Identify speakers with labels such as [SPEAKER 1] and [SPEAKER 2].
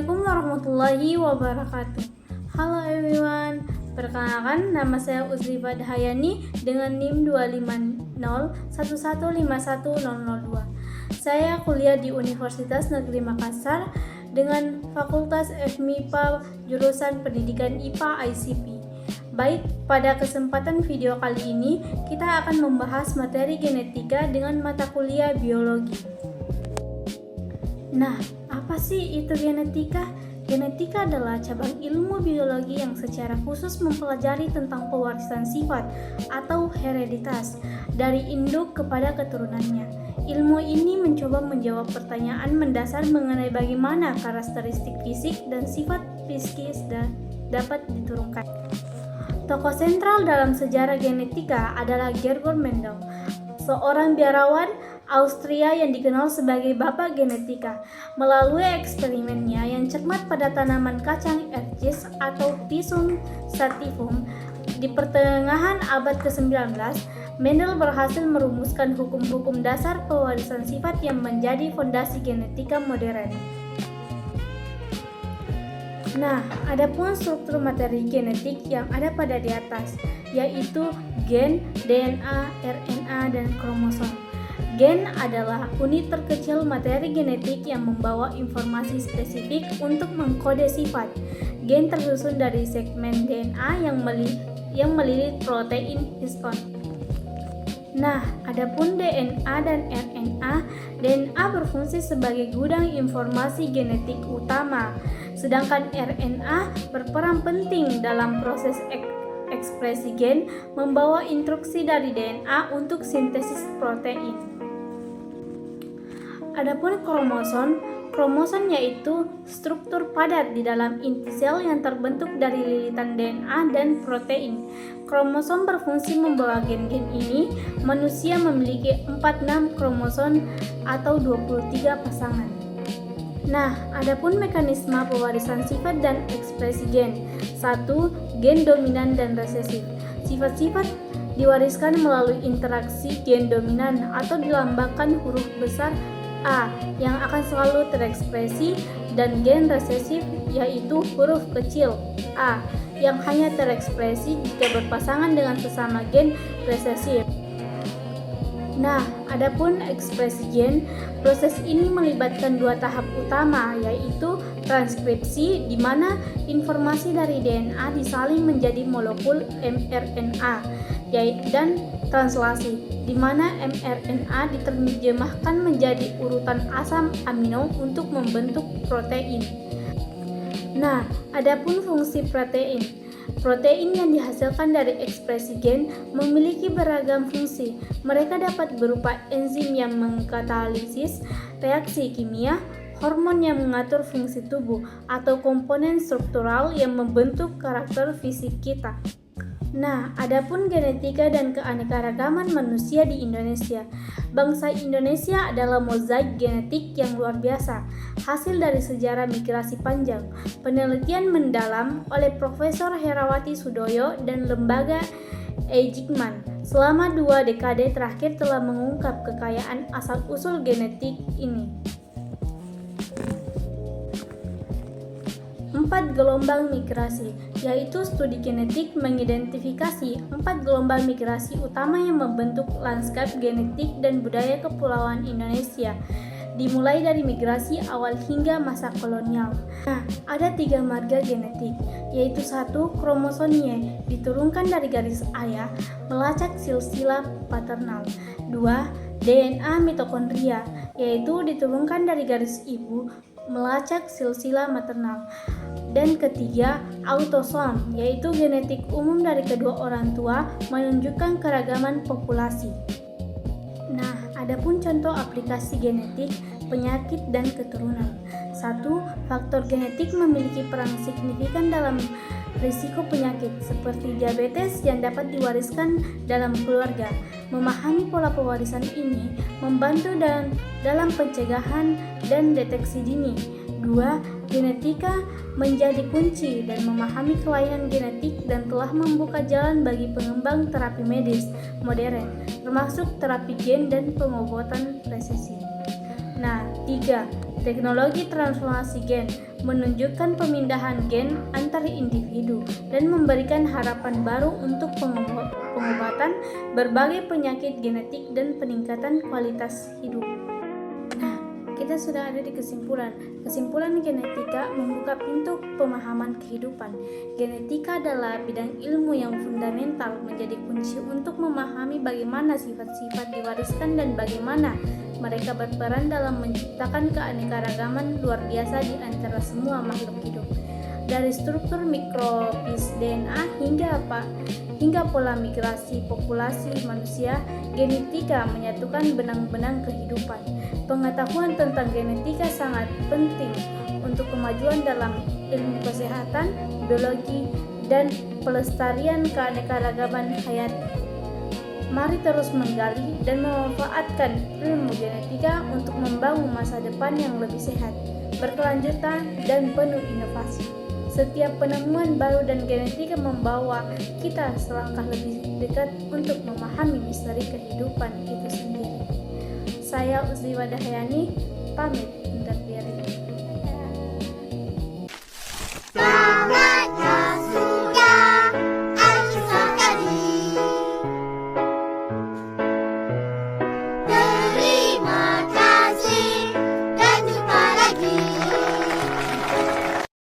[SPEAKER 1] Assalamualaikum warahmatullahi wabarakatuh. Halo everyone, perkenalkan nama saya Uzlifa Dahayani dengan NIM 25011510002. Saya kuliah di Universitas Negeri Makassar dengan Fakultas FMIPA jurusan Pendidikan IPA ICP. Baik, pada kesempatan video kali ini kita akan membahas materi genetika dengan mata kuliah biologi. Nah, apa sih itu genetika? Genetika adalah cabang ilmu biologi yang secara khusus mempelajari tentang pewarisan sifat atau hereditas dari induk kepada keturunannya. Ilmu ini mencoba menjawab pertanyaan mendasar mengenai bagaimana karakteristik fisik dan sifat psikis dapat diturunkan. Tokoh sentral dalam sejarah genetika adalah Gregor Mendel, seorang biarawan Austria yang dikenal sebagai Bapak Genetika. Melalui eksperimennya yang cermat pada tanaman kacang Ercis atau Pisum sativum di pertengahan abad ke-19, Mendel berhasil merumuskan hukum-hukum dasar pewarisan sifat yang menjadi fondasi genetika modern. Nah, adapun struktur materi genetik yang ada pada di atas, yaitu gen, DNA, RNA, dan kromosom. Gen adalah unit terkecil materi genetik yang membawa informasi spesifik untuk mengkode sifat. Gen tersusun dari segmen DNA yang melilit protein histon. Nah, adapun DNA dan RNA, DNA berfungsi sebagai gudang informasi genetik utama, sedangkan RNA berperan penting dalam proses ekspresi gen, membawa instruksi dari DNA untuk sintesis protein. Adapun kromosom yaitu struktur padat di dalam inti sel yang terbentuk dari lilitan DNA dan protein. Kromosom berfungsi membawa gen-gen ini. Manusia memiliki 46 kromosom atau 23 pasangan. Nah, adapun mekanisme pewarisan sifat dan ekspresi gen. 1. Gen dominan dan resesif. Sifat-sifat diwariskan melalui interaksi gen dominan atau dilambangkan huruf besar A yang akan selalu terekspresi, dan gen resesif yaitu huruf kecil a yang hanya terekspresi jika berpasangan dengan sesama gen resesif. Nah, adapun ekspresi gen, proses ini melibatkan dua tahap utama, yaitu transkripsi di mana informasi dari DNA disalin menjadi molekul mRNA, dan translasi di mana mRNA diterjemahkan menjadi urutan asam amino untuk membentuk protein. Nah, adapun fungsi protein. Protein yang dihasilkan dari ekspresi gen memiliki beragam fungsi. Mereka dapat berupa enzim yang mengkatalisis reaksi kimia, hormon yang mengatur fungsi tubuh, atau komponen struktural yang membentuk karakter fisik kita. Nah, adapun genetika dan keanekaragaman manusia di Indonesia. Bangsa Indonesia adalah mozaik genetik yang luar biasa, hasil dari sejarah migrasi panjang. Penelitian mendalam oleh Profesor Herawati Sudoyo dan Lembaga Eijkman selama 2 dekade terakhir telah mengungkap kekayaan asal-usul genetik ini. 4 gelombang migrasi, yaitu studi genetik mengidentifikasi 4 gelombang migrasi utama yang membentuk lanskap genetik dan budaya kepulauan Indonesia, dimulai dari migrasi awal hingga masa kolonial. Nah, ada 3 marga genetik, yaitu 1. Kromosom Y, diturunkan dari garis ayah, melacak silsilah paternal. 2. DNA mitokondria, yaitu diturunkan dari garis ibu, melacak silsilah maternal. Dan ketiga, autosom, yaitu genetik umum dari kedua orang tua, menunjukkan keragaman populasi. Nah, adapun contoh aplikasi genetik, penyakit, dan keturunan. 1. Faktor genetik memiliki peran signifikan dalam risiko penyakit seperti diabetes yang dapat diwariskan dalam keluarga. Memahami pola pewarisan ini membantu dalam pencegahan dan deteksi dini. 2. Genetika menjadi kunci dan memahami kelainan genetik dan telah membuka jalan bagi pengembang terapi medis modern, termasuk terapi gen dan pengobatan presisi. Nah, 3. Teknologi transformasi gen menunjukkan pemindahan gen antar individu, dan memberikan harapan baru untuk pengobatan berbagai penyakit genetik dan peningkatan kualitas hidup. Nah, kita sudah ada di kesimpulan. Kesimpulan genetika membuka pintu pemahaman kehidupan. Genetika adalah bidang ilmu yang fundamental, menjadi kunci untuk memahami bagaimana sifat-sifat diwariskan dan bagaimana mereka berperan dalam menciptakan keanekaragaman luar biasa di antara semua makhluk hidup. Dari struktur mikrobis DNA hingga pola migrasi populasi manusia, genetika menyatukan benang-benang kehidupan. Pengetahuan tentang genetika sangat penting untuk kemajuan dalam ilmu kesehatan, biologi, dan pelestarian keanekaragaman hayati. Mari terus menggali dan memanfaatkan ilmu genetika untuk membangun masa depan yang lebih sehat, berkelanjutan, dan penuh inovasi. Setiap penemuan baru dan genetika membawa kita selangkah lebih dekat untuk memahami misteri kehidupan itu sendiri. Saya Uzziwa Dahyani, pamit undur diri.